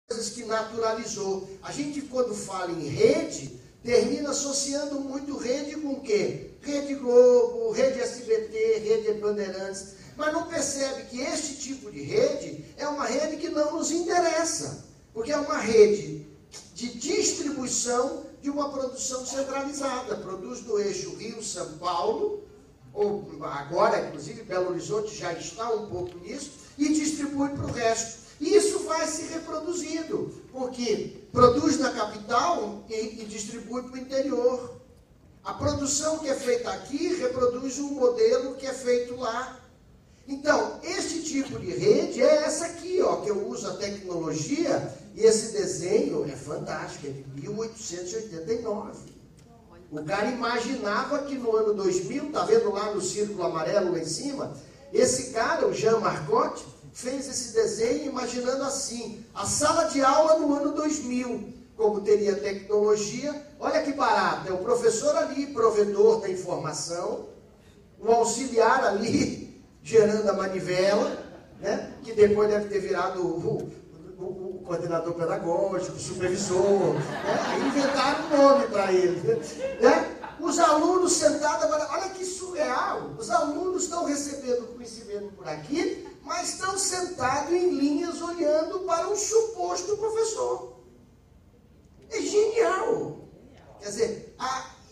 coisas que naturalizou. A gente, quando fala em rede, termina associando muito rede com o quê? Rede Globo, Rede SBT, Rede Bandeirantes. Mas não percebe que este tipo de rede é uma rede que não nos interessa. Porque é uma rede de distribuição de uma produção centralizada. Produz no eixo Rio-São Paulo, ou agora, inclusive, Belo Horizonte já está um pouco nisso, e distribui para o resto. E isso vai se reproduzindo, porque produz na capital e distribui para o interior. A produção que é feita aqui reproduz um modelo que é feito lá. Então, este tipo de rede é essa aqui, ó, que eu uso a tecnologia, e esse desenho é fantástico, é de 1889. O cara imaginava que no ano 2000, está vendo lá no círculo amarelo lá em cima, esse cara, o Jean Marcotte, fez esse desenho imaginando assim, a sala de aula no ano 2000, como teria tecnologia. Olha que barato, é o professor ali, provedor da informação, o auxiliar ali, gerando a manivela, né? Que depois deve ter virado o coordenador pedagógico, o supervisor, né? Aí inventaram um nome para ele, né? Os alunos sentados, agora, olha que surreal, os alunos estão recebendo conhecimento por aqui, mas estão sentados em linhas olhando para um suposto professor. É genial. Quer dizer,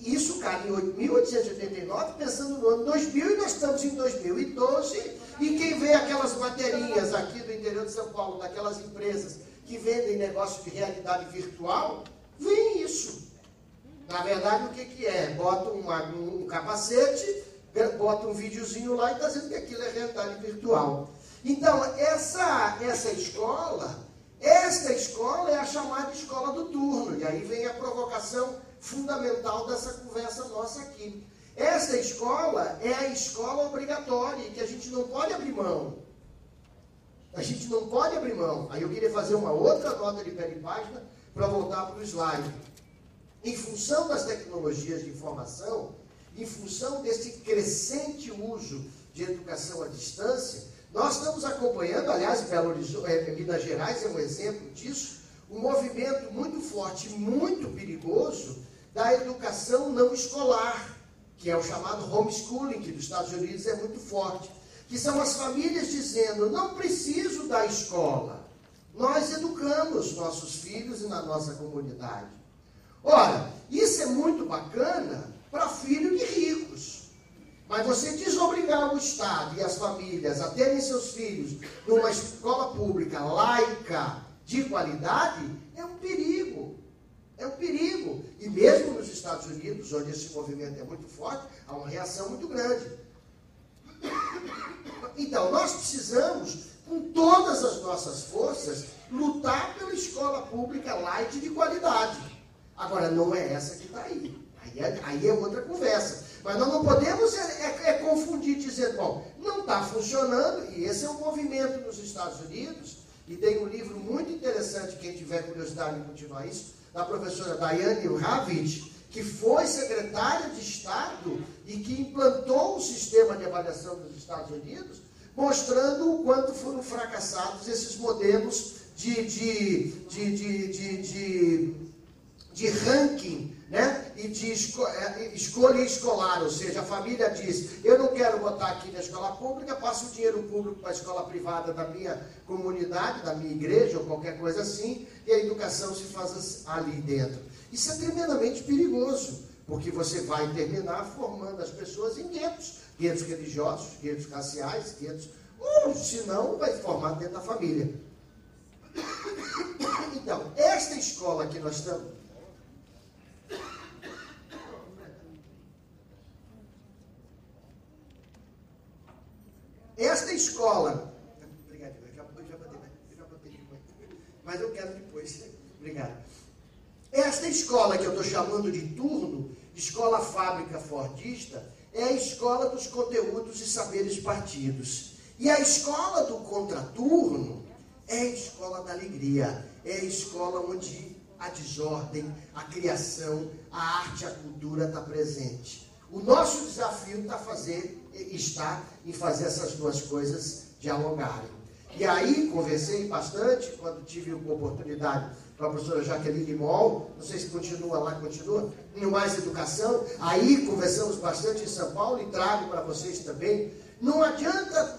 isso, cara, em 1889, pensando no ano 2000, e nós estamos em 2012, e quem vê aquelas materinhas aqui do interior de São Paulo, daquelas empresas que vendem negócio de realidade virtual, vê isso. Na verdade, o que é? Bota um capacete, bota um videozinho lá e está dizendo que aquilo é realidade virtual. Então, esta escola é a chamada escola do turno. E aí vem a provocação fundamental dessa conversa nossa aqui. Esta escola é a escola obrigatória, que a gente não pode abrir mão. A gente não pode abrir mão. Aí eu queria fazer uma outra nota de pé de página para voltar para o slide. Em função das tecnologias de informação, em função desse crescente uso de educação à distância, nós estamos acompanhando, aliás, Belo Horizonte, Minas Gerais é um exemplo disso, um movimento muito forte, muito perigoso da educação não escolar, que é o chamado homeschooling, que nos Estados Unidos é muito forte, que são as famílias dizendo, não preciso da escola, nós educamos nossos filhos e na nossa comunidade. Ora, isso é muito bacana para filho de ricos. Mas você desobrigar o Estado e as famílias a terem seus filhos numa escola pública laica de qualidade é um perigo. É um perigo. E mesmo nos Estados Unidos, onde esse movimento é muito forte, há uma reação muito grande. Então, nós precisamos, com todas as nossas forças, lutar pela escola pública light de qualidade. Agora, não é essa que está aí. Aí é outra conversa. Mas nós não podemos confundir, dizer, bom, não está funcionando, e esse é um movimento nos Estados Unidos, e tem um livro muito interessante, quem tiver curiosidade em continuar isso, da professora Diane Ravitch, que foi secretária de Estado e que implantou o sistema de avaliação dos Estados Unidos, mostrando o quanto foram fracassados esses modelos de ranking, né? E de escolha escolar, ou seja, a família diz, eu não quero botar aqui na escola pública, passo o dinheiro público para a escola privada da minha comunidade, da minha igreja, ou qualquer coisa assim, e a educação se faz ali dentro. Isso é tremendamente perigoso, porque você vai terminar formando as pessoas em guetos religiosos, guetos raciais, ou se não, vai formar dentro da família. Então, esta escola que nós estamos... Esta escola... Obrigado, eu já botei, mas eu quero depois. Obrigado. Esta escola que eu estou chamando de turno, escola fábrica fordista, é a escola dos conteúdos e saberes partidos. E a escola do contraturno é a escola da alegria, é a escola onde a desordem, a criação, a arte, a cultura está presente. O nosso desafio está em fazer essas duas coisas dialogarem. E aí, conversei bastante, quando tive a oportunidade com a professora Jaqueline Moll, não sei se continua lá, continua, no Mais Educação, aí conversamos bastante em São Paulo e trago para vocês também. Não adianta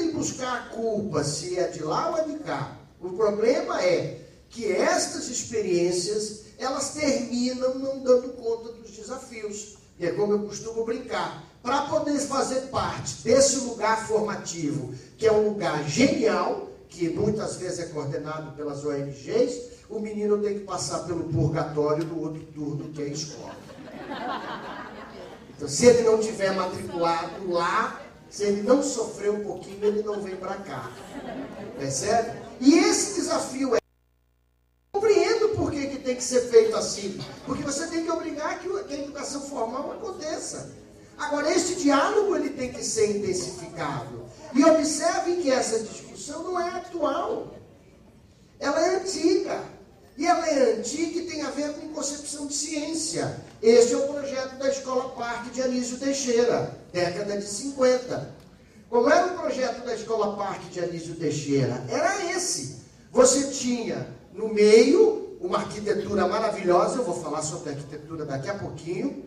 ir buscar a culpa se é de lá ou é de cá. O problema é que estas experiências, elas terminam não dando conta dos desafios. E é como eu costumo brincar. Para poder fazer parte desse lugar formativo, que é um lugar genial, que muitas vezes é coordenado pelas ONGs, o menino tem que passar pelo purgatório do outro turno, que é a escola. Então, se ele não tiver matriculado lá, se ele não sofrer um pouquinho, ele não vem para cá. Percebe? E esse desafio é... Compreendo por que tem que ser feito assim. Porque você tem que obrigar que a educação formal aconteça. Agora, esse diálogo ele tem que ser intensificado. E observem que essa discussão não é atual. Ela é antiga. E ela é antiga e tem a ver com concepção de ciência. Este é o projeto da Escola Parque de Anísio Teixeira, década de 50. Como era o projeto da Escola Parque de Anísio Teixeira? Era esse. Você tinha no meio uma arquitetura maravilhosa, eu vou falar sobre a arquitetura daqui a pouquinho,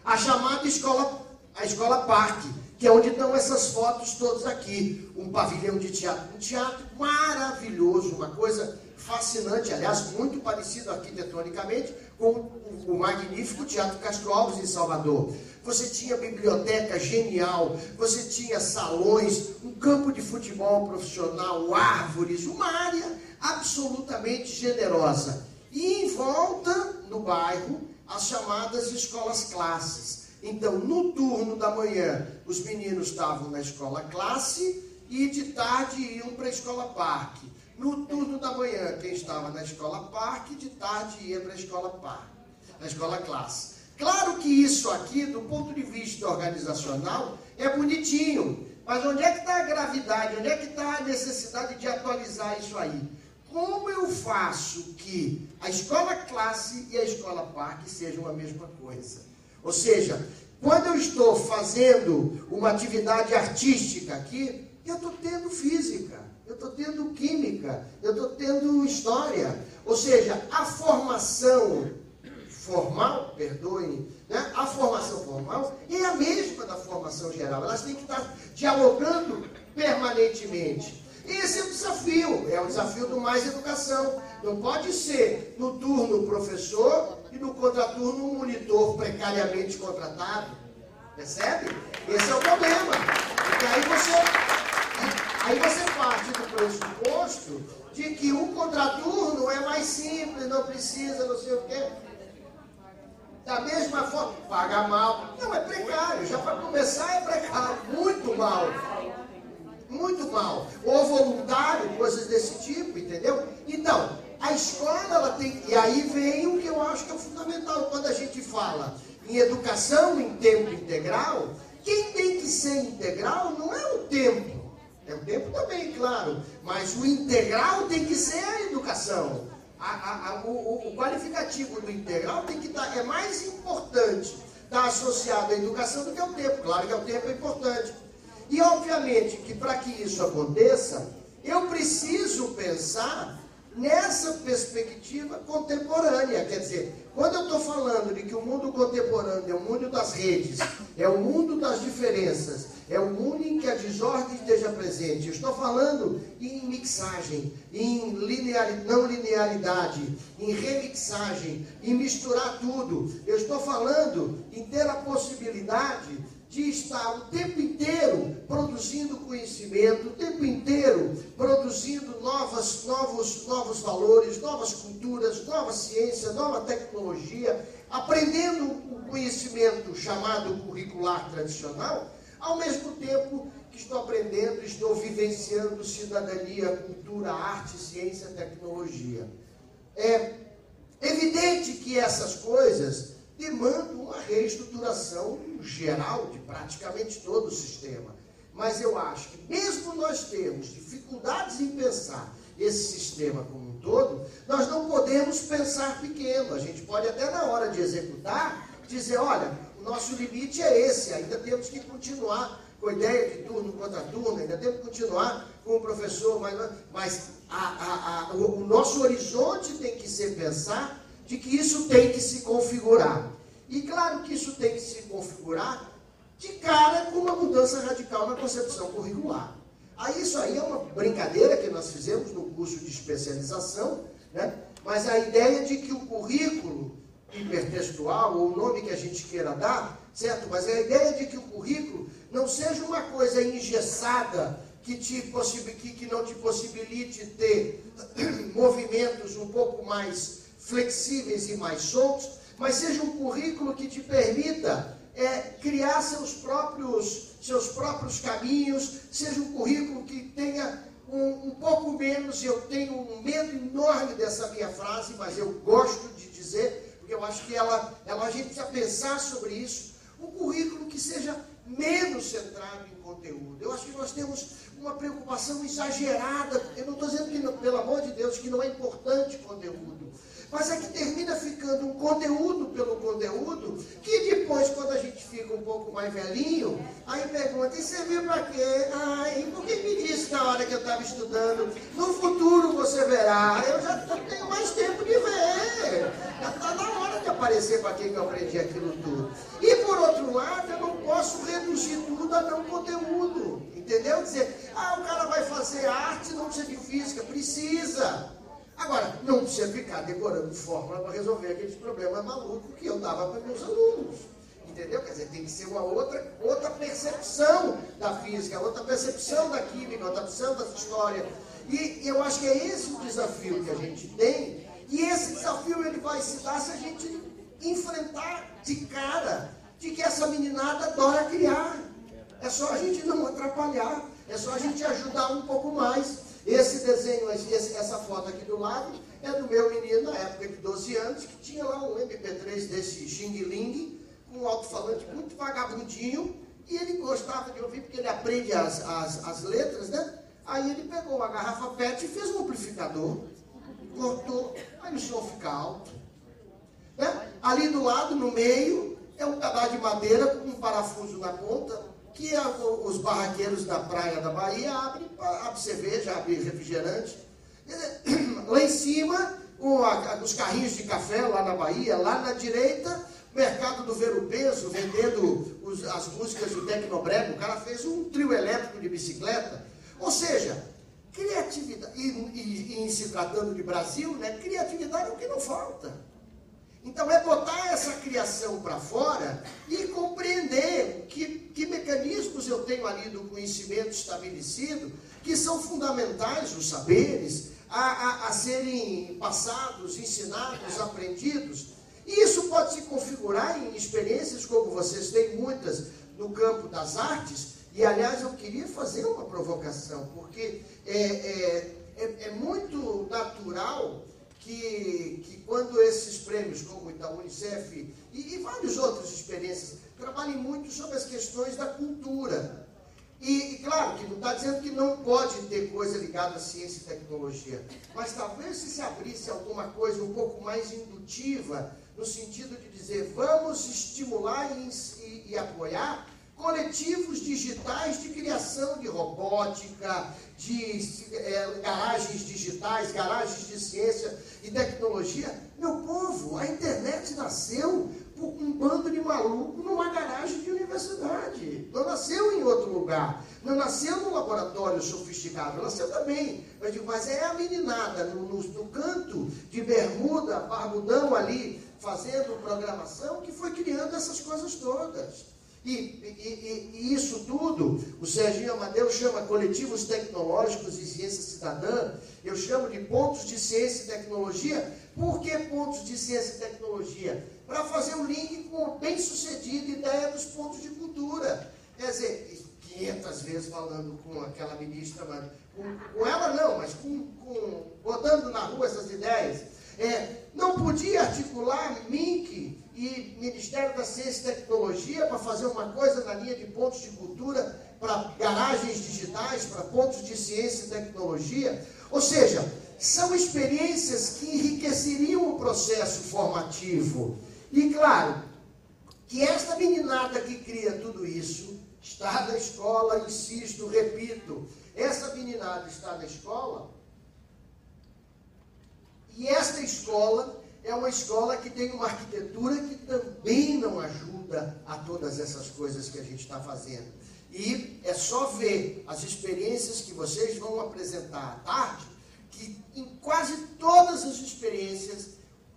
a chamada Escola Parque, que é onde estão essas fotos todas aqui. Um pavilhão de teatro, um teatro maravilhoso, uma coisa fascinante, aliás, muito parecido arquitetonicamente com o magnífico Teatro Castro Alves em Salvador. Você tinha biblioteca genial, você tinha salões, um campo de futebol profissional, árvores, uma área absolutamente generosa. E em volta, no bairro, as chamadas escolas classes. Então, no turno da manhã, os meninos estavam na escola classe e de tarde iam para a escola parque. No turno da manhã, quem estava na escola parque, de tarde ia para a escola parque, na escola classe. Claro que isso aqui, do ponto de vista organizacional, é bonitinho. Mas onde é que está a gravidade? Onde é que está a necessidade de atualizar isso aí? Como eu faço que a escola classe e a escola parque sejam a mesma coisa? Ou seja, quando eu estou fazendo uma atividade artística aqui, eu estou tendo física, eu estou tendo química, eu estou tendo história. Ou seja, a formação formal, perdoem, né? A formação formal é a mesma da formação geral. Elas têm que estar dialogando permanentemente. Esse é o desafio do Mais Educação. Não pode ser no turno professor e no contraturno um monitor precariamente contratado. Percebe? Esse é o problema. Porque aí você parte do pressuposto de que o contraturno é mais simples, não precisa, não sei o quê. Da mesma forma, paga mal. Não, é precário. Já para começar é precário. Muito mal. Muito mal. Ou voluntário, coisas desse tipo, entendeu? Então, a escola, ela tem... E aí vem o que eu acho que é o fundamental. Quando a gente fala em educação em tempo integral, quem tem que ser integral não é o tempo. É o tempo também, claro. Mas o integral tem que ser a educação. O qualificativo do integral tem que estar... É mais importante estar associado à educação do que ao tempo. Claro que o tempo é importante. E, obviamente, que para que isso aconteça, eu preciso pensar nessa perspectiva contemporânea. Quer dizer, quando eu estou falando de que o mundo contemporâneo é o mundo das redes, é o mundo das diferenças, é o mundo em que a desordem esteja presente, eu estou falando em mixagem, em não linearidade, em remixagem, em misturar tudo. Eu estou falando em ter a possibilidade de estar o tempo inteiro produzindo conhecimento, o tempo inteiro produzindo novos valores, novas culturas, nova ciência, nova tecnologia, aprendendo o conhecimento chamado curricular tradicional, ao mesmo tempo que estou aprendendo, estou vivenciando cidadania, cultura, arte, ciência, tecnologia. É evidente que essas coisas demandam uma reestruturação geral de praticamente todo o sistema. Mas eu acho que mesmo nós temos dificuldades em pensar esse sistema como um todo, nós não podemos pensar pequeno. A gente pode até na hora de executar, dizer, olha, o nosso limite é esse, ainda temos que continuar com a ideia de turno contra turno, ainda temos que continuar com o professor, mas o nosso horizonte tem que ser pensar de que isso tem que se configurar. E claro que isso tem que se configurar de cara com uma mudança radical na concepção curricular. Aí isso aí é uma brincadeira que nós fizemos no curso de especialização, né? Mas a ideia de que o currículo hipertextual, ou o nome que a gente queira dar, certo? Mas a ideia de que o currículo não seja uma coisa engessada que não te possibilite ter movimentos um pouco mais flexíveis e mais soltos, mas seja um currículo que te permita criar seus próprios caminhos, seja um currículo que tenha um pouco menos, eu tenho um medo enorme dessa minha frase, mas eu gosto de dizer, porque eu acho que a gente precisa pensar sobre isso, um currículo que seja menos centrado em conteúdo. Eu acho que nós temos uma preocupação exagerada, eu não estou dizendo que, pelo amor de Deus, que não é importante conteúdo, mas é que termina ficando um conteúdo pelo conteúdo, que depois, quando a gente fica um pouco mais velhinho, aí pergunta, e serviu para quê? Ai, por que me disse na hora que eu estava estudando? No futuro você verá, eu já tenho mais tempo de ver, já está na hora de aparecer para quem que eu aprendi aquilo tudo. E por outro lado, eu não posso reduzir tudo a não conteúdo, entendeu? Dizer, o cara vai fazer arte, não precisa de física, precisa. Agora, não precisa ficar decorando fórmula para resolver aqueles problemas malucos que eu dava para meus alunos. Entendeu? Quer dizer, tem que ser uma outra percepção da física, outra percepção da química, outra percepção da história. E eu acho que é esse o desafio que a gente tem. E esse desafio ele vai se dar se a gente enfrentar de cara de que essa meninada adora criar. É só a gente não atrapalhar, é só a gente ajudar um pouco mais. Esse desenho, essa foto aqui do lado, é do meu menino na época de 12 anos, que tinha lá um MP3 desse Xing Ling, com um alto-falante muito vagabundinho, e ele gostava de ouvir, porque ele aprende as letras, né? Aí ele pegou uma garrafa PET e fez um amplificador, cortou, aí o som fica alto. Né? Ali do lado, no meio, é um pedaço de madeira com um parafuso na ponta, que os barraqueiros da praia da Bahia abrem cerveja, abrem refrigerante. Lá em cima, os carrinhos de café lá na Bahia, lá na direita, mercado do Ver o Peso, vendendo as músicas do Tecnobrega. O cara fez um trio elétrico de bicicleta. Ou seja, criatividade, e em se tratando de Brasil, né, criatividade é o que não falta. Então é botar essa criação para fora e compreender que mecanismos eu tenho ali do conhecimento estabelecido que são fundamentais, os saberes, a serem passados, ensinados, aprendidos. E isso pode se configurar em experiências como vocês têm muitas no campo das artes. E, aliás, eu queria fazer uma provocação, porque é muito natural que quando esses prêmios, como o da Unicef e várias outras experiências, trabalhem muito sobre as questões da cultura. E claro, que não está dizendo que não pode ter coisa ligada à ciência e tecnologia, mas talvez se abrisse alguma coisa um pouco mais indutiva, no sentido de dizer, vamos estimular e apoiar coletivos digitais de criação de robótica, de garagens digitais, garagens de ciência e tecnologia. Meu povo, a internet nasceu por um bando de maluco numa garagem de universidade. Não nasceu em outro lugar. Não nasceu num laboratório sofisticado. Nasceu também. Eu digo, mas é a meninada no canto de bermuda, barbudão ali, fazendo programação, que foi criando essas coisas todas. E isso tudo, o Serginho Amadeu chama coletivos tecnológicos e ciência cidadã, eu chamo de pontos de ciência e tecnologia. Por que pontos de ciência e tecnologia? Para fazer o link com a bem-sucedida ideia dos pontos de cultura. Quer dizer, 500 vezes falando com aquela ministra, mas com ela não, mas botando na rua essas ideias. Não podia articular MINC e Ministério da Ciência e Tecnologia para fazer uma coisa na linha de pontos de cultura para garagens digitais, para pontos de ciência e tecnologia. Ou seja, são experiências que enriqueceriam o processo formativo. E claro, que esta meninada que cria tudo isso está na escola, insisto, repito, essa meninada está na escola, e esta escola é uma escola que tem uma arquitetura que também não ajuda a todas essas coisas que a gente está fazendo. E é só ver as experiências que vocês vão apresentar à tarde, que em quase todas as experiências,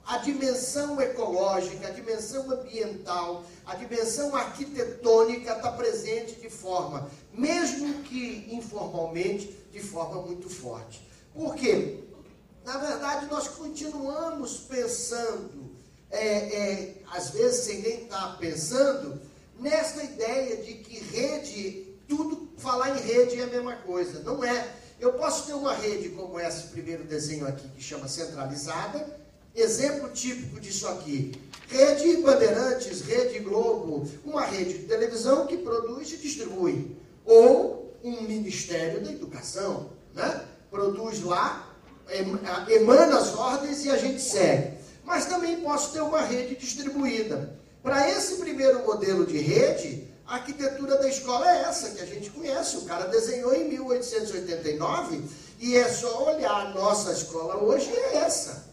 a dimensão ecológica, a dimensão ambiental, a dimensão arquitetônica está presente de forma, mesmo que informalmente, de forma muito forte. Por quê? Na verdade, nós continuamos pensando, às vezes sem nem estar pensando, nessa ideia de que rede, tudo, falar em rede é a mesma coisa. Não é. Eu posso ter uma rede como esse primeiro desenho aqui, que chama centralizada, exemplo típico disso aqui. Rede Bandeirantes, Rede Globo, uma rede de televisão que produz e distribui. Ou um Ministério da Educação, né? Produz lá, emana as ordens e a gente segue. Mas também posso ter uma rede distribuída. Para esse primeiro modelo de rede, a arquitetura da escola é essa que a gente conhece. O cara desenhou em 1889 e é só olhar a nossa escola hoje, é essa.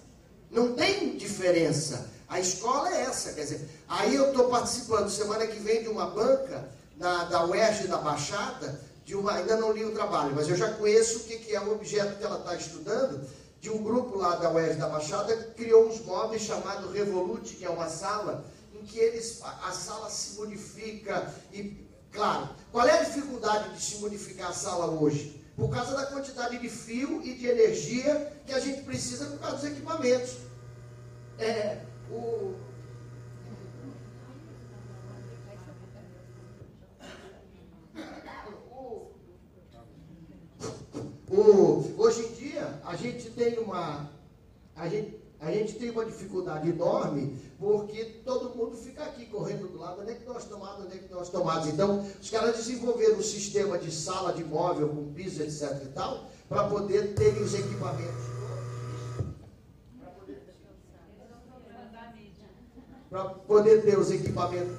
Não tem diferença. A escola é essa. Quer dizer, aí eu estou participando semana que vem de uma banca da UERJ da Baixada, ainda não li o trabalho, mas eu já conheço o que é o objeto que ela está estudando, de um grupo lá da UERJ da Baixada que criou uns móveis chamado Revolute, que é uma sala em que a sala se modifica. E, claro, qual é a dificuldade de se modificar a sala hoje? Por causa da quantidade de fio e de energia que a gente precisa por causa dos equipamentos. Hoje em dia, a gente tem uma dificuldade enorme, porque todo mundo fica aqui correndo do lado, onde é que estão as tomadas, onde é que estão as tomadas. Então, os caras desenvolveram um sistema de sala de móvel com piso, etc. e tal, para poder terem os equipamentos. Para poder ter os equipamentos.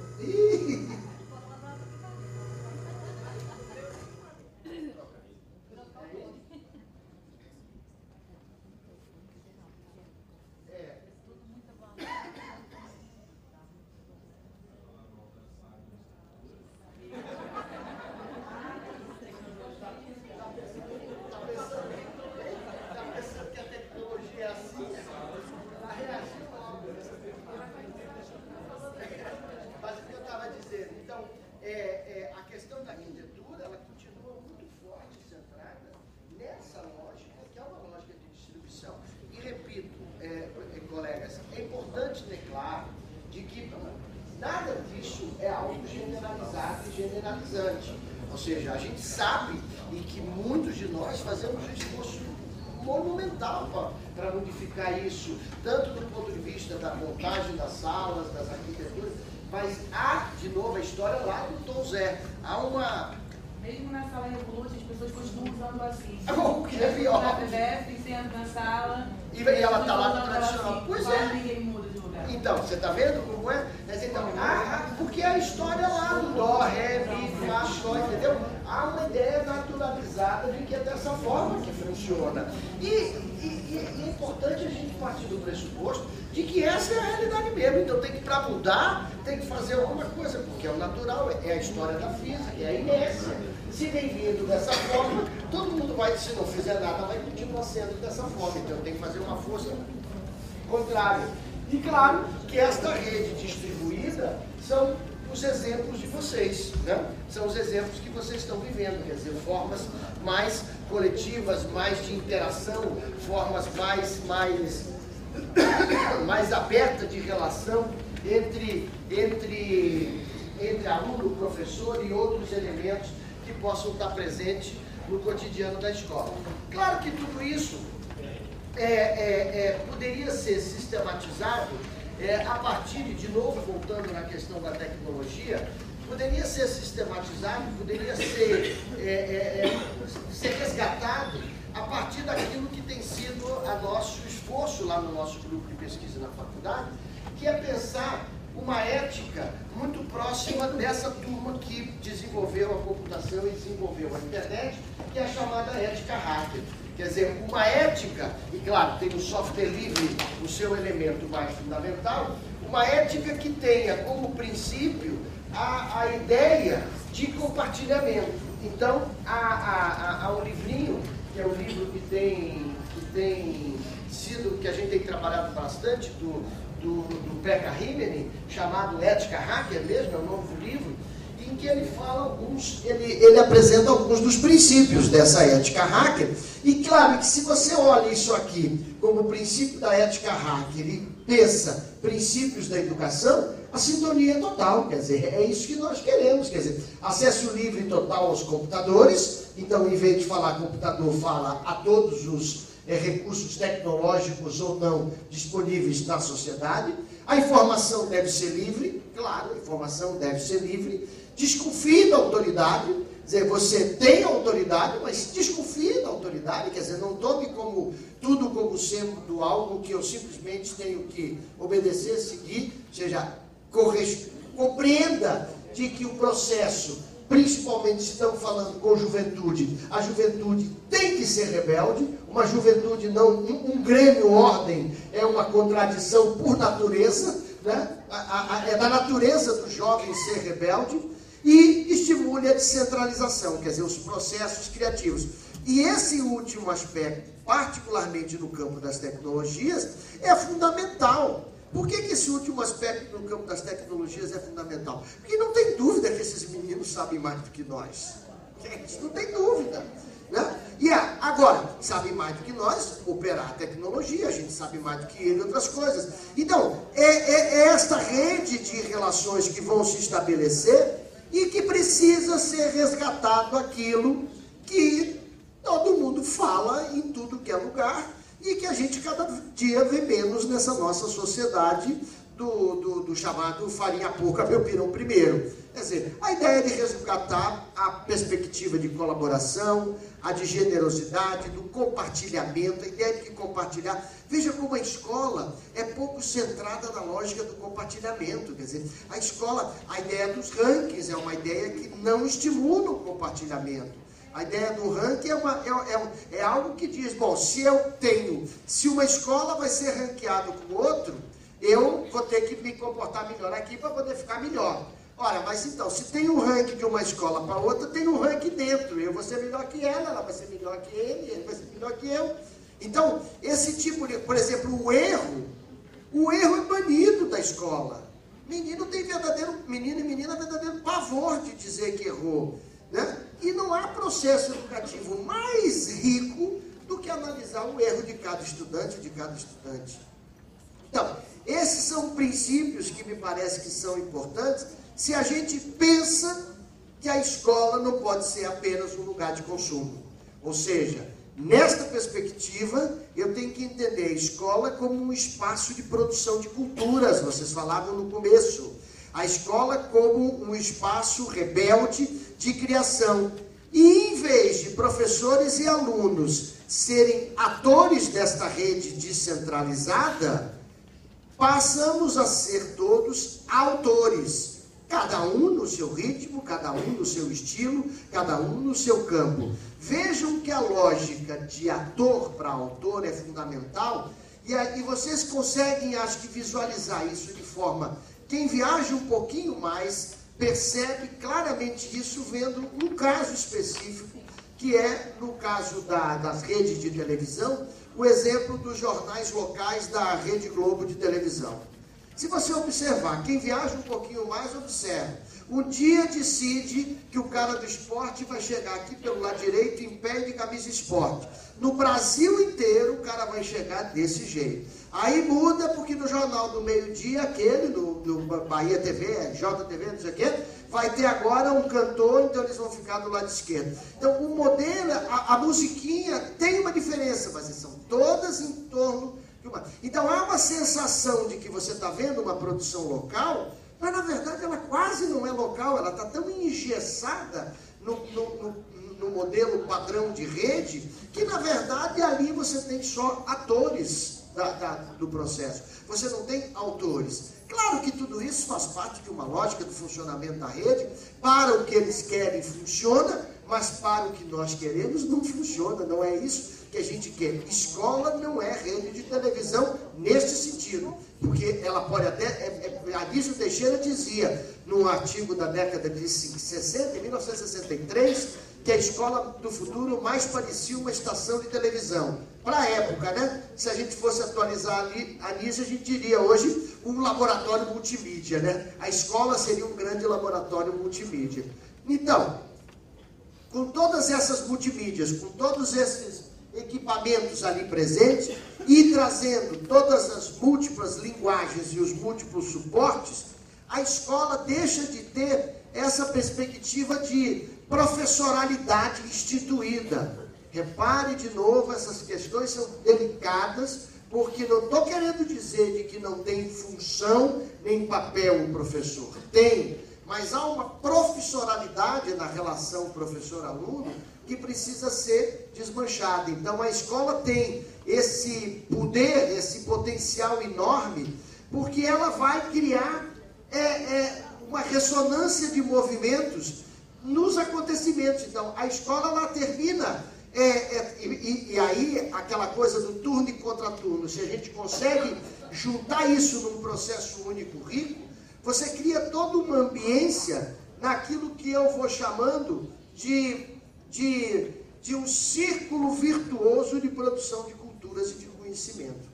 Ou seja, a gente sabe e que muitos de nós fazemos um esforço monumental para modificar isso, tanto do ponto de vista da montagem das salas, das arquiteturas, mas há, de novo, a história lá do Tom Zé. Há uma... Mesmo na sala Revolute, as pessoas continuam usando assim. O que é pior? Na PBF, você entra na sala... E ela está lá no tradicional. Assim, pois é. Ninguém muda de lugar. Então, você está vendo como é? Então, porque a história lá do Dó, Ré, Mi, Fá, Sol, entendeu? Há uma ideia naturalizada de que é dessa forma que funciona. E é importante a gente partir do pressuposto de que essa é a realidade mesmo. Então, para mudar, tem que fazer alguma coisa, porque é o natural, é a história da física, é a inércia. Se vem vindo dessa forma, todo mundo vai, se não fizer nada, vai continuar sendo dessa forma. Então, tem que fazer uma força contrária. E claro que esta rede distribuída são os exemplos de vocês, né? São os exemplos que vocês estão vivendo, quer dizer, formas mais coletivas, mais de interação, formas mais abertas de relação entre aluno, professor e outros elementos que possam estar presentes no cotidiano da escola. Claro que tudo isso poderia ser sistematizado a partir de novo, voltando na questão da tecnologia, poderia ser sistematizado, poderia ser resgatado a partir daquilo que tem sido o nosso esforço lá no nosso grupo de pesquisa na faculdade, que é pensar uma ética muito próxima dessa turma que desenvolveu a computação e desenvolveu a internet, que é a chamada ética hacker. Quer dizer, uma ética, e claro, tem o software livre, o seu elemento mais fundamental, uma ética que tenha como princípio a ideia de compartilhamento. Então, há um livrinho, que é um livro que tem sido, que a gente tem trabalhado bastante, do Pekka Rimini, chamado Ética Hacker mesmo, é um novo livro, em que ele fala ele apresenta alguns dos princípios dessa ética hacker. E claro que se você olha isso aqui como princípio da ética hacker e pensa princípios da educação, a sintonia é total, quer dizer, é isso que nós queremos, quer dizer, acesso livre total aos computadores. Então, em vez de falar computador, fala a todos os recursos tecnológicos ou não disponíveis na sociedade. A informação deve ser livre, claro, a informação deve ser livre. Desconfie da autoridade, quer dizer, você tem autoridade, mas desconfie da autoridade, quer dizer, não tome tudo como sendo algo que eu simplesmente tenho que obedecer, seguir, ou seja, compreenda de que o processo, principalmente se estamos falando com juventude, a juventude tem que ser rebelde, uma juventude não, um grêmio ordem é uma contradição por natureza, né? É da natureza do jovem ser rebelde, e estimule a descentralização, quer dizer, os processos criativos. E esse último aspecto, particularmente no campo das tecnologias, é fundamental. Por que esse último aspecto no campo das tecnologias é fundamental? Porque não tem dúvida que esses meninos sabem mais do que nós. Não tem dúvida. Né? E agora, sabem mais do que nós operar a tecnologia, a gente sabe mais do que ele outras coisas. Então, é esta rede de relações que vão se estabelecer e que precisa ser resgatado aquilo que todo mundo fala em tudo que é lugar e que a gente cada dia vê menos nessa nossa sociedade do chamado farinha pouca, meu pirão primeiro. Quer dizer, a ideia de resgatar a perspectiva de colaboração, a de generosidade, do compartilhamento, a ideia de que compartilhar. Veja como a escola é pouco centrada na lógica do compartilhamento. Quer dizer, a escola, a ideia dos rankings é uma ideia que não estimula o compartilhamento. A ideia do ranking é algo que diz, bom, se uma escola vai ser ranqueada com o outro, eu vou ter que me comportar melhor aqui para poder ficar melhor. Ora, mas então, se tem um ranking de uma escola para outra, tem um ranking dentro. Eu vou ser melhor que ela vai ser melhor que ele vai ser melhor que eu. Então, esse tipo de, por exemplo, o erro é banido da escola. Menino e menina verdadeiro pavor de dizer que errou. Né? E não há processo educativo mais rico do que analisar o erro de cada estudante, Então, esses são princípios que me parece que são importantes se a gente pensa que a escola não pode ser apenas um lugar de consumo. Ou seja, nesta perspectiva, eu tenho que entender a escola como um espaço de produção de culturas, vocês falavam no começo. A escola como um espaço rebelde de criação. E em vez de professores e alunos serem atores desta rede descentralizada, passamos a ser todos autores. Cada um no seu ritmo, cada um no seu estilo, cada um no seu campo. Vejam que a lógica de ator para autor é fundamental e vocês conseguem, acho que, visualizar isso de forma... Quem viaja um pouquinho mais percebe claramente isso vendo um caso específico, que é, no caso das redes de televisão, o exemplo dos jornais locais da Rede Globo de televisão. Se você observar, quem viaja um pouquinho mais, observa. Um dia decide que o cara do esporte vai chegar aqui pelo lado direito em pé de camisa esporte. No Brasil inteiro, o cara vai chegar desse jeito. Aí muda porque no Jornal do Meio-Dia, aquele, do Bahia TV, JTV, não sei o quê, vai ter agora um cantor, então eles vão ficar do lado esquerdo. Então, o modelo, a musiquinha tem uma diferença, mas são todas em torno de uma... Então, há uma sensação de que você está vendo uma produção local, mas, na verdade, ela quase não é local, ela está tão engessada no modelo padrão de rede, que, na verdade, ali você tem só atores. do processo. Você não tem autores. Claro que tudo isso faz parte de uma lógica do funcionamento da rede. Para o que eles querem funciona, mas para o que nós queremos não funciona. Não é isso que a gente quer. Escola não é rede de televisão neste sentido. Porque ela pode até... Anísio Teixeira dizia, num artigo da década de 60, em 1963, que a escola do futuro mais parecia uma estação de televisão. Para a época, né? Se a gente fosse atualizar Anísio, a gente diria hoje um laboratório multimídia, né? A escola seria um grande laboratório multimídia. Então, com todas essas multimídias, com todos esses equipamentos ali presentes e trazendo todas as múltiplas linguagens e os múltiplos suportes, a escola deixa de ter essa perspectiva de professoralidade instituída. Repare de novo, essas questões são delicadas, porque não estou querendo dizer de que não tem função nem papel o professor. Tem, mas há uma professoralidade na relação professor-aluno que precisa ser desmanchada. Então a escola tem esse poder, esse potencial enorme, porque ela vai criar uma ressonância de movimentos nos acontecimentos. Então a escola ela termina, e aí aquela coisa do turno e contraturno, se a gente consegue juntar isso num processo único rico, você cria toda uma ambiência naquilo que eu vou chamando de um círculo virtuoso de produção de culturas e de conhecimento.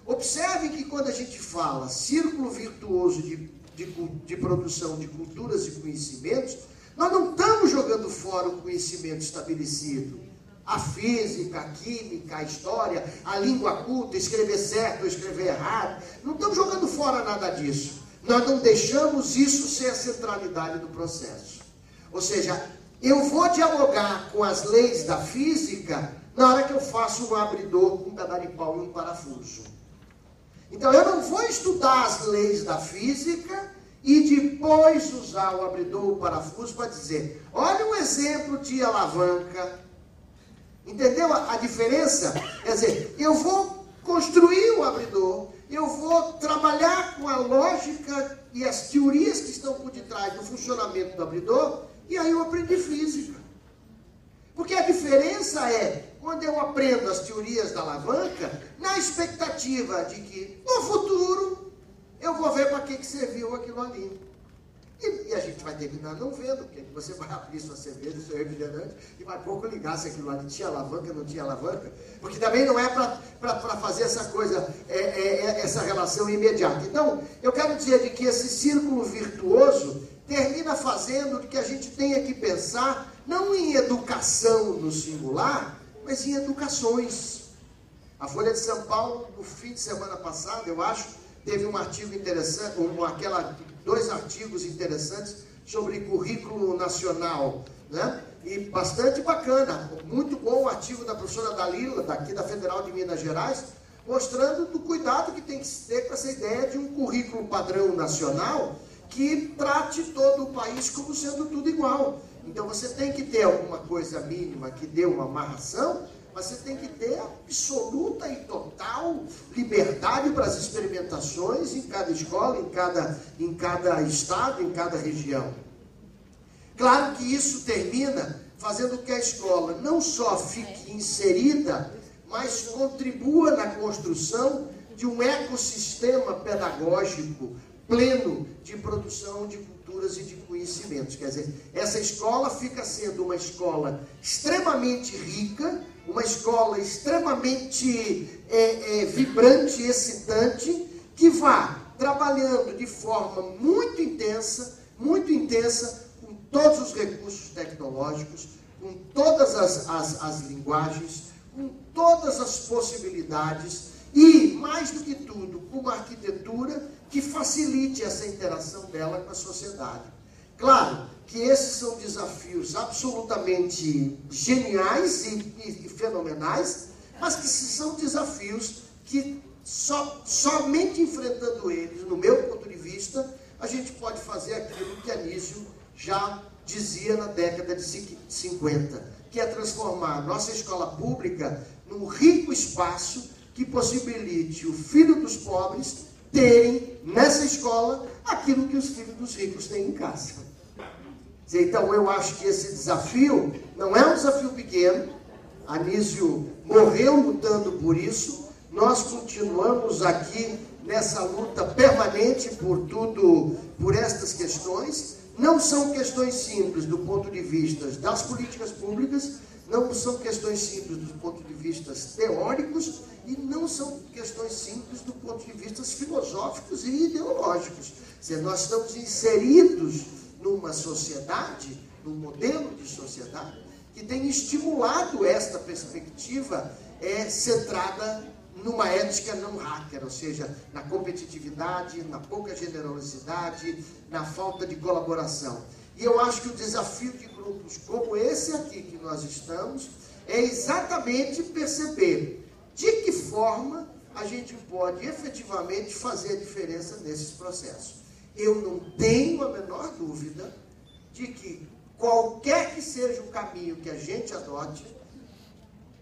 Observe que quando a gente fala círculo virtuoso de produção de culturas e conhecimentos, nós não estamos jogando fora o conhecimento estabelecido. A física, a química, a história, a língua culta, escrever certo ou escrever errado. Não estamos jogando fora nada disso. Nós não deixamos isso ser a centralidade do processo. Ou seja, eu vou dialogar com as leis da física na hora que eu faço um abridor com um pedaço de pau e um parafuso. Então eu não vou estudar as leis da física e depois usar o abridor ou o parafuso para dizer, olha um exemplo de alavanca. Entendeu a diferença? Quer dizer, eu vou construir o abridor, eu vou trabalhar com a lógica e as teorias que estão por detrás do funcionamento do abridor, e aí eu aprendi física. Porque a diferença é, quando eu aprendo as teorias da alavanca, na expectativa de que, no futuro, eu vou ver para que serviu aquilo ali. E a gente vai terminar não vendo, porque você vai abrir sua cerveja, seu refrigerante, e vai pouco ligar se aquilo ali tinha alavanca, não tinha alavanca, porque também não é para fazer essa coisa, essa relação imediata. Então, eu quero dizer de que esse círculo virtuoso termina fazendo que a gente tenha que pensar, não em educação no singular, mas em educações. A Folha de São Paulo, no fim de semana passado, eu acho, teve um artigo interessante, dois artigos interessantes sobre currículo nacional, né? E bastante bacana, muito bom o artigo da professora Dalila, daqui da Federal de Minas Gerais, mostrando do cuidado que tem que ter com essa ideia de um currículo padrão nacional que trate todo o país como sendo tudo igual. Então você tem que ter alguma coisa mínima que dê uma amarração, mas você tem que ter absoluta e total liberdade para as experimentações em cada escola, em cada estado, em cada região. Claro que isso termina fazendo que a escola não só fique inserida, mas contribua na construção de um ecossistema pedagógico pleno de produção de culturas e de conhecimentos. Quer dizer, essa escola fica sendo uma escola extremamente rica, uma escola extremamente vibrante, excitante, que vá trabalhando de forma muito intensa, com todos os recursos tecnológicos, com todas as linguagens, com todas as possibilidades e, mais do que tudo, com uma arquitetura que facilite essa interação dela com a sociedade. Claro que esses são desafios absolutamente geniais e fenomenais, mas que são desafios que somente enfrentando eles, no meu ponto de vista, a gente pode fazer aquilo que Anísio já dizia na década de 50, que é transformar a nossa escola pública num rico espaço que possibilite o filho dos pobres terem nessa escola aquilo que os filhos dos ricos têm em casa. Então, eu acho que esse desafio não é um desafio pequeno. Anísio morreu lutando por isso. Nós continuamos aqui nessa luta permanente por estas questões. Não são questões simples do ponto de vista das políticas públicas, não são questões simples do ponto de vista teóricos e não são questões simples do ponto de vista filosóficos e ideológicos. Nós estamos inseridos numa sociedade, num modelo de sociedade que tem estimulado esta perspectiva centrada numa ética não hacker, ou seja, na competitividade, na pouca generosidade, na falta de colaboração. E eu acho que o desafio de grupos como esse aqui que nós estamos é exatamente perceber de que forma a gente pode efetivamente fazer a diferença nesses processos. Eu não tenho a menor dúvida de que qualquer que seja o caminho que a gente adote,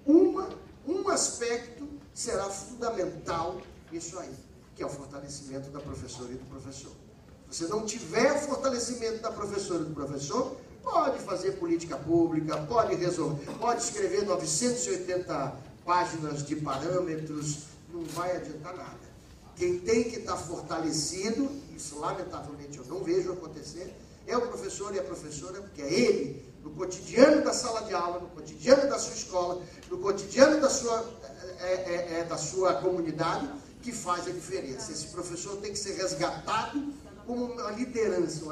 um aspecto será fundamental nisso aí, que é o fortalecimento da professora e do professor. Se você não tiver o fortalecimento da professora e do professor, pode fazer política pública, pode resolver, pode escrever 980 páginas de parâmetros, não vai adiantar nada. Quem tem que estar fortalecido, isso lamentavelmente eu não vejo acontecer, é o professor e a professora, porque é ele, no cotidiano da sala de aula, no cotidiano da sua escola, no cotidiano da sua comunidade, que faz a diferença. Esse professor tem que ser resgatado como uma liderança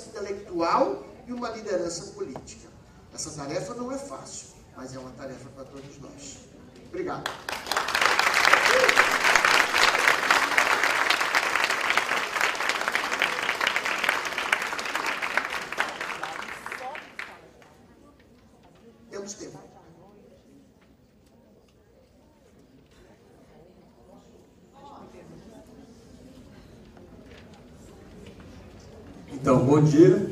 intelectual e uma liderança política. Essa tarefa não é fácil, mas é uma tarefa para todos nós. Obrigado. Temos tempo. Então, bom dia.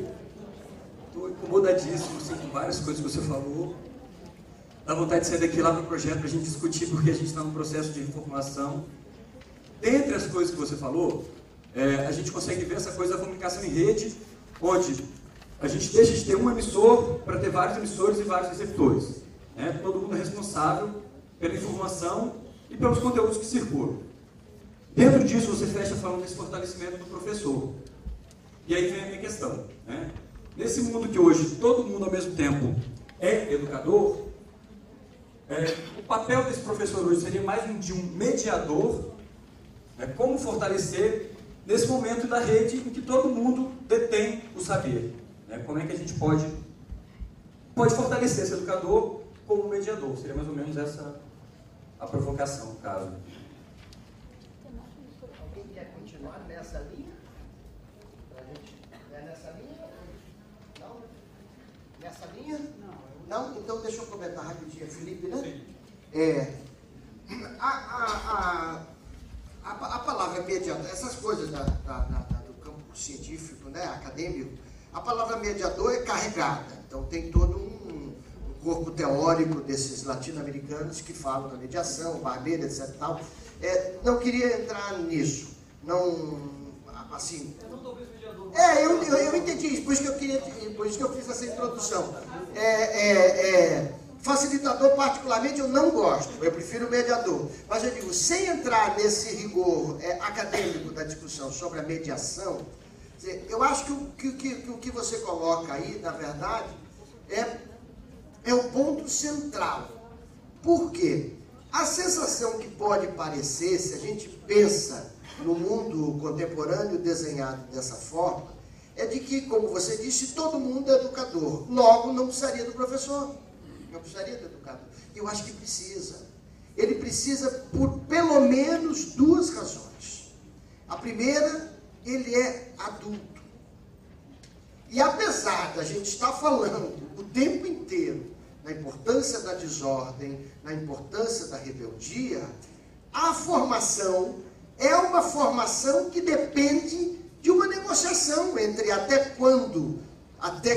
Estou incomodadíssimo com várias coisas que você falou. Dá vontade de sair daqui lá para o projeto para a gente discutir, porque a gente está no processo de reformulação. Dentre as coisas que você falou, a gente consegue ver essa coisa da comunicação em rede, onde a gente deixa de ter um emissor para ter vários emissores e vários receptores. Todo mundo é responsável pela informação e pelos conteúdos que circulam. Dentro disso, você fecha falando desse fortalecimento do professor. E aí vem a minha questão. Nesse mundo que hoje todo mundo ao mesmo tempo é educador, o papel desse professor hoje seria mais de um mediador, como fortalecer nesse momento da rede em que todo mundo detém o saber. Como é que a gente pode fortalecer esse educador como mediador? Seria mais ou menos essa a provocação, no caso. Alguém quer continuar nessa linha? É nessa linha? Não? Nessa linha? Não? Então deixa eu comentar rapidinho, Felipe, né? Sim. A palavra mediador, essas coisas do campo científico, acadêmico, a palavra mediador é carregada. Então tem todo um corpo teórico desses latino-americanos que falam da mediação, Barbeiro, etc. Tal. Não queria entrar nisso. Não, assim... Eu não estou vendo mediador. Eu entendi isso, por isso que eu fiz essa introdução. Facilitador, particularmente, eu não gosto. Eu prefiro mediador. Mas eu digo, sem entrar nesse rigor acadêmico da discussão sobre a mediação, eu acho que o que você coloca aí, na verdade, é o ponto central. Por quê? A sensação que pode parecer, se a gente pensa no mundo contemporâneo desenhado dessa forma, é de que, como você disse, todo mundo é educador. Logo, não precisaria do professor. Não precisaria do educador. Eu acho que precisa. Ele precisa por pelo menos duas razões. A primeira, ele é adulto. E apesar da gente estar falando o tempo inteiro na importância da desordem, na importância da rebeldia, a formação é uma formação que depende de uma negociação entre até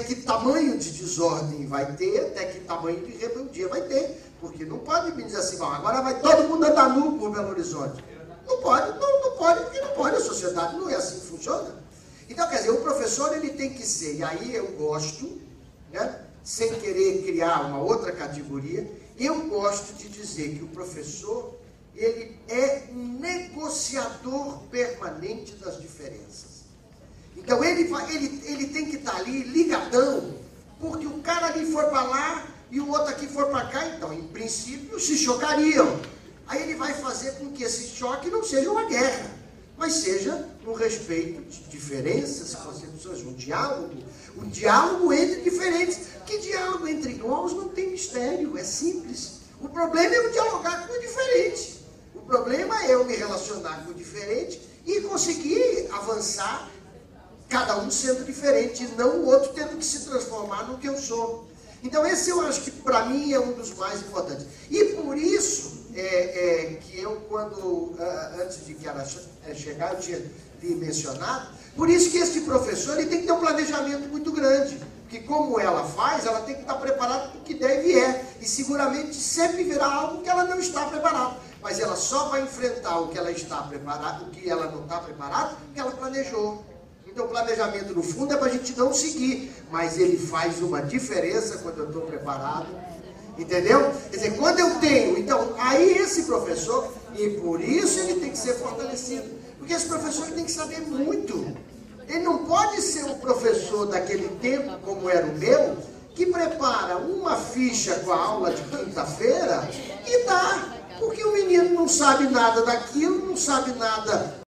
que tamanho de desordem vai ter, até que tamanho de rebeldia vai ter. Porque não pode me dizer assim, bom, agora vai todo mundo andar nu por Belo Horizonte. Não pode, não pode, porque não pode, a sociedade não é assim que funciona. Então, quer dizer, o professor ele tem que ser, e aí eu gosto, né, sem querer criar uma outra categoria, eu gosto de dizer que o professor, ele é um negociador permanente das diferenças. Então, ele tem que estar ali ligadão, porque o cara ali for para lá e o outro aqui for para cá, então, em princípio, se chocariam. Aí ele vai fazer com que esse choque não seja uma guerra, mas seja um respeito de diferenças, concepções, um diálogo entre diferentes. Que diálogo entre irmãos não tem mistério, é simples. O problema é eu dialogar com o diferente. O problema é eu me relacionar com o diferente e conseguir avançar, cada um sendo diferente, e não o outro tendo que se transformar no que eu sou. Então esse eu acho que para mim é um dos mais importantes. E por isso que eu, antes de que ela chegar, eu tinha lhe mencionado, por isso que esse professor ele tem que ter um planejamento muito grande. Porque como ela faz, ela tem que estar preparada para o que der e vier. E seguramente sempre virá algo que ela não está preparada. Mas ela só vai enfrentar o que ela está preparada, o que ela não está preparada, porque ela planejou. Então o planejamento no fundo é para a gente não seguir. Mas ele faz uma diferença quando eu estou preparado. Entendeu? Quer dizer, quando eu tenho, então, aí esse professor, e por isso ele tem que ser fortalecido. Porque esse professor tem que saber muito. Ele não pode ser um professor daquele tempo, como era o meu, que prepara uma ficha com a aula de quinta-feira e dá. Porque o menino não sabe nada daquilo, não sabe nada